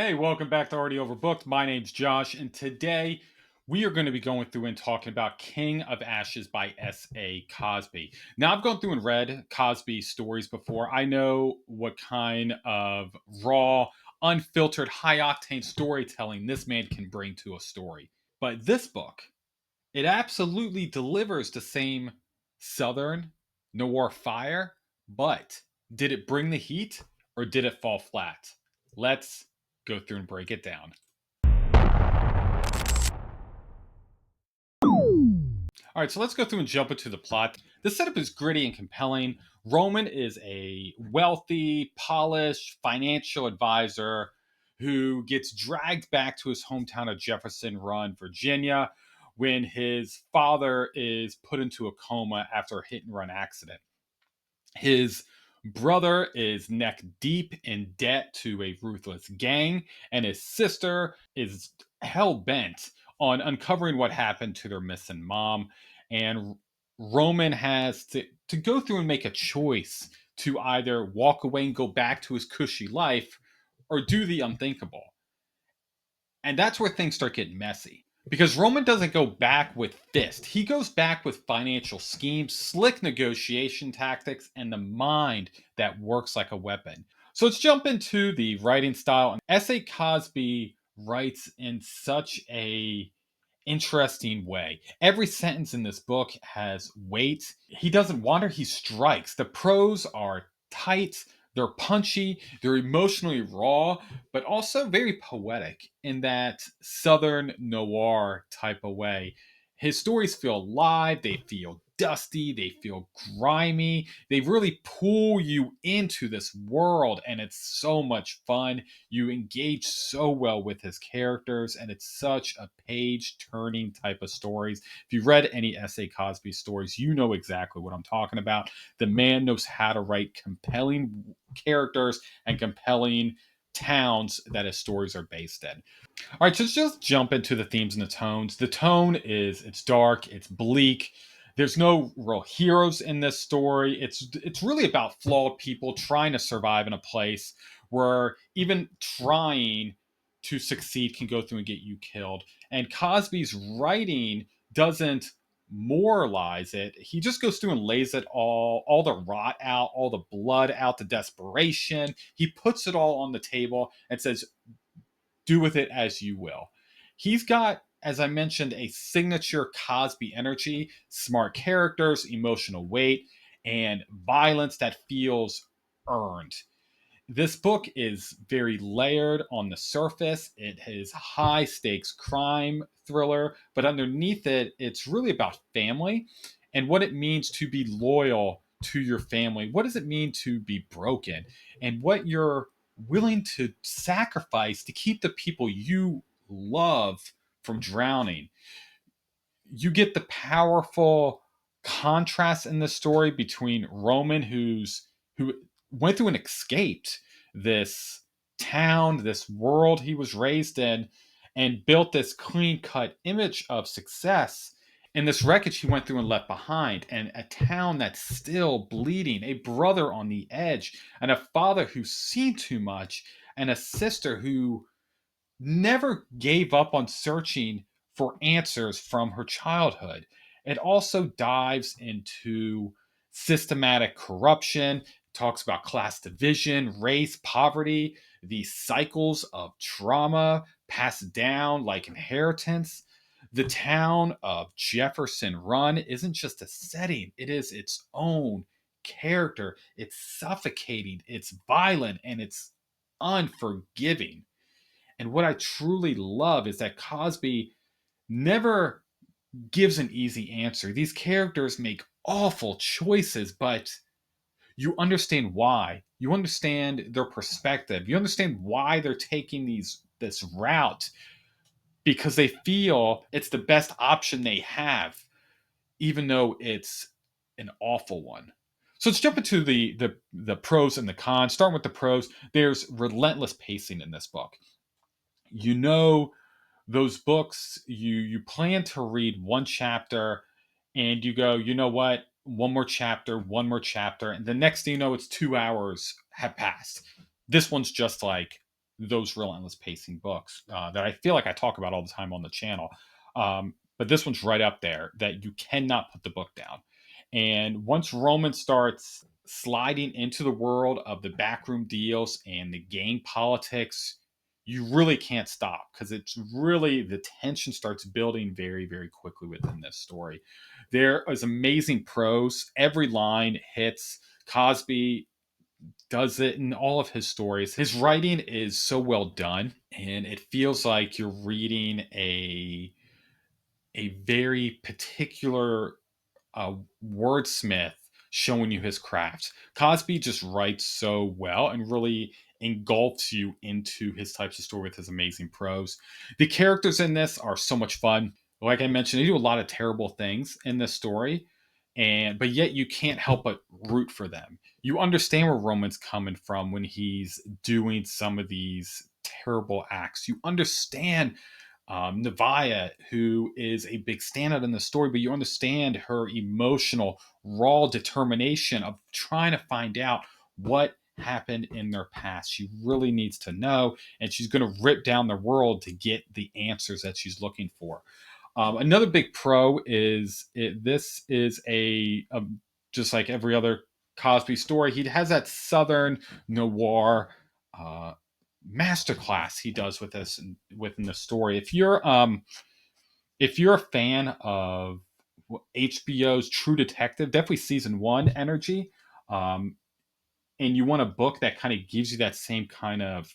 Hey, welcome back to Already Overbooked. My name's Josh, and today we are going to be going through and talking about King of Ashes by S.A. Cosby. Now, I've gone through and read Cosby stories before. I know what kind of raw, unfiltered, high octane storytelling this man can bring to a story. But this book, it absolutely delivers the same Southern noir fire, but did it bring the heat or did it fall flat? Let's go through and break it down. All right, so let's go through and jump into the plot. The setup is gritty and compelling. Roman is a wealthy, polished financial advisor who gets dragged back to his hometown of Jefferson Run, Virginia, when his father is put into a coma after a hit and run accident. His brother is neck deep in debt to a ruthless gang, and his sister is hell bent on uncovering what happened to their missing mom. And Roman has to go through and make a choice to either walk away and go back to his cushy life or do the unthinkable. And that's where things start getting messy. Because Roman doesn't go back with fist. He goes back with financial schemes, slick negotiation tactics, and the mind that works like a weapon. So let's jump into the writing style. S.A. Cosby writes in such a interesting way. Every sentence in this book has weight. He doesn't wander, he strikes. The prose are tight, they're punchy, they're emotionally raw, but also very poetic in that southern noir type of way. His stories feel alive, they feel dusty, they feel grimy. They really pull you into this world, and it's so much fun. You engage so well with his characters, and it's such a page turning type of stories. If you've read any S.A. Cosby stories, you know exactly what I'm talking about. The man knows how to write compelling characters and compelling towns that his stories are based in. All right, so let's just jump into the themes and the tones. The tone is it's dark, it's bleak. There's no real heroes in this story. It's really about flawed people trying to survive in a place where even trying to succeed can go through and get you killed. And Cosby's writing doesn't moralize it. He just goes through and lays it all the rot out, all the blood out, the desperation. He puts it all on the table and says, do with it as you will. He's got, as I mentioned, a signature Cosby energy, smart characters, emotional weight, and violence that feels earned. This book is very layered on the surface. It is high stakes crime thriller, but underneath it, it's really about family and what it means to be loyal to your family. What does it mean to be broken? And what you're willing to sacrifice to keep the people you love from drowning. You get the powerful contrast in the story between Roman, who went through and escaped this town, this world he was raised in, and built this clean cut image of success. And this wreckage he went through and left behind, and a town that's still bleeding, a brother on the edge, and a father who's seen too much, and a sister who never gave up on searching for answers from her childhood. It also dives into systematic corruption, talks about class division, race, poverty, the cycles of trauma passed down like inheritance. The town of Jefferson Run isn't just a setting, it is its own character. It's suffocating, it's violent, and it's unforgiving. And what I truly love is that Cosby never gives an easy answer. These characters make awful choices, but you understand why. You understand their perspective. You understand why they're taking this route because they feel it's the best option they have, even though it's an awful one. So let's jump into the pros and the cons. Starting with the pros, there's relentless pacing in this book. You know those books you plan to read one chapter and you go, you know what, one more chapter, and the next thing you know it's 2 hours have passed. This one's just like those relentless pacing books that I feel like I talk about all the time on the channel. But this one's right up there that you cannot put the book down. And once Roman starts sliding into the world of the backroom deals and the gang politics, you really can't stop because it's really the tension starts building very, very quickly within this story. There is amazing prose. Every line hits. Cosby does it in all of his stories. His writing is so well done, and it feels like you're reading a very particular wordsmith showing you his craft. Cosby just writes so well and really engulfs you into his types of story with his amazing prose. The characters in this are so much fun. Like I mentioned, they do a lot of terrible things in this story, and but yet you can't help but root for them. You understand where Roman's coming from when he's doing some of these terrible acts. You understand Nevaeh, who is a big standout in the story, but you understand her emotional, raw determination of trying to find out what happened in their past. She really needs to know, and she's going to rip down the world to get the answers that she's looking for. Another big pro is this is just like every other Cosby story. He has that Southern noir uh, masterclass he does with this within the story. If you're a fan of HBO's True Detective, definitely season one energy, um, and you want a book that kind of gives you that same kind of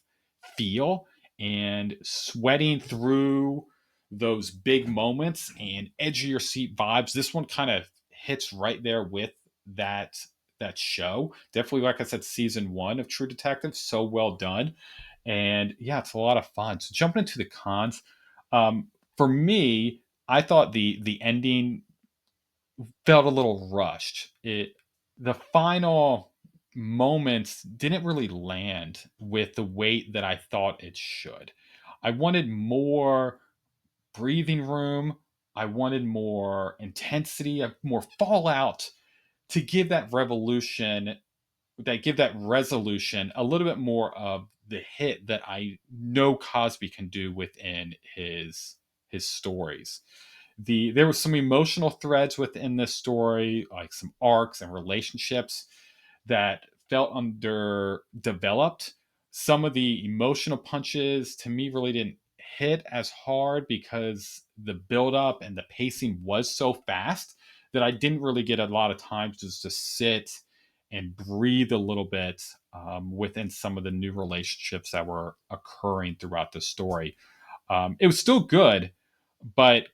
feel and sweating through those big moments and edge of your seat vibes, this one kind of hits right there with that that show. Definitely, like I said, season one of True Detective, so well done. And yeah, it's a lot of fun. So jumping into the cons, for me, I thought the ending felt a little rushed. The final moments didn't really land with the weight that I thought it should. I wanted more breathing room. I wanted more intensity, more fallout to give that revolution, that give that resolution a little bit more of the hit that I know Cosby can do within his stories. There was some emotional threads within this story, like some arcs and relationships that felt underdeveloped. Some of the emotional punches to me really didn't hit as hard because the buildup and the pacing was so fast that I didn't really get a lot of time to just sit and breathe a little bit within some of the new relationships that were occurring throughout the story. It was still good, but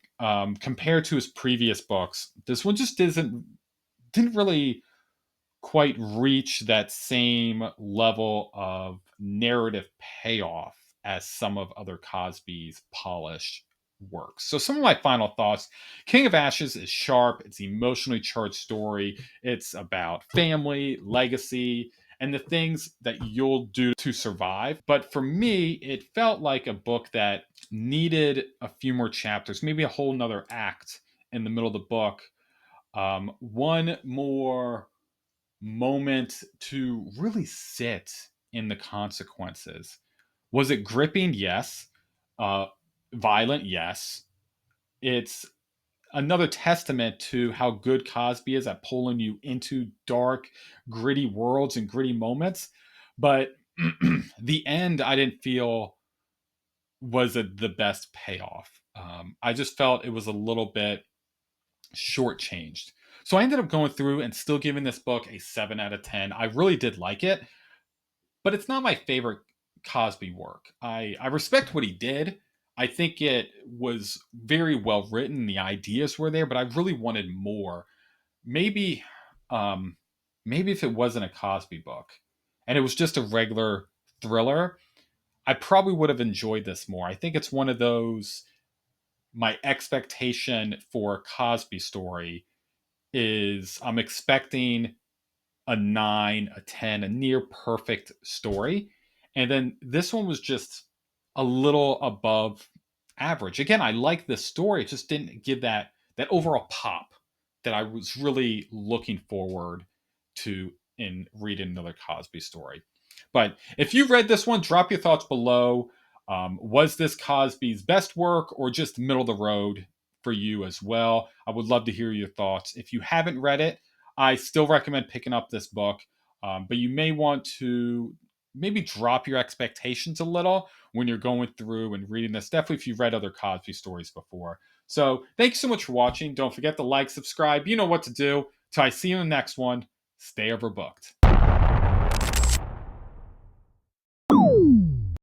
compared to his previous books, this one just didn't really quite reach that same level of narrative payoff as some of other Cosby's polished works. So some of my final thoughts. King of Ashes is sharp, it's an emotionally charged story. It's about family, legacy, and the things that you'll do to survive. But for me, it felt like a book that needed a few more chapters, maybe a whole nother act in the middle of the book. One more moment to really sit in the consequences. Was it gripping? Yes. Uh, Violent? Yes. It's another testament to how good Cosby is at pulling you into dark, gritty worlds and gritty moments. But the end, I didn't feel was the best payoff. I just felt it was a little bit shortchanged. So I ended up going through and still giving this book a 7 out of 10. I really did like it, but it's not my favorite Cosby work. I respect what he did. I think it was very well written. The ideas were there, but I really wanted more. Maybe, um, maybe if it wasn't a Cosby book and it was just a regular thriller, I probably would have enjoyed this more. I think it's one of those. My expectation for a Cosby story is I'm expecting a 9, a 10, a near perfect story. And then this one was just a little above average. Again, I like the story. It just didn't give that overall pop that I was really looking forward to in reading another Cosby story. But if you read this one, drop your thoughts below. Was this Cosby's best work or just middle of the road for you as well? I would love to hear your thoughts. If you haven't read it, I still recommend picking up this book, but you may want to maybe drop your expectations a little when you're going through and reading this. Definitely if you've read other Cosby stories before. So thanks so much for watching. Don't forget to like, subscribe. You know what to do. Till I see you in the next one, stay overbooked.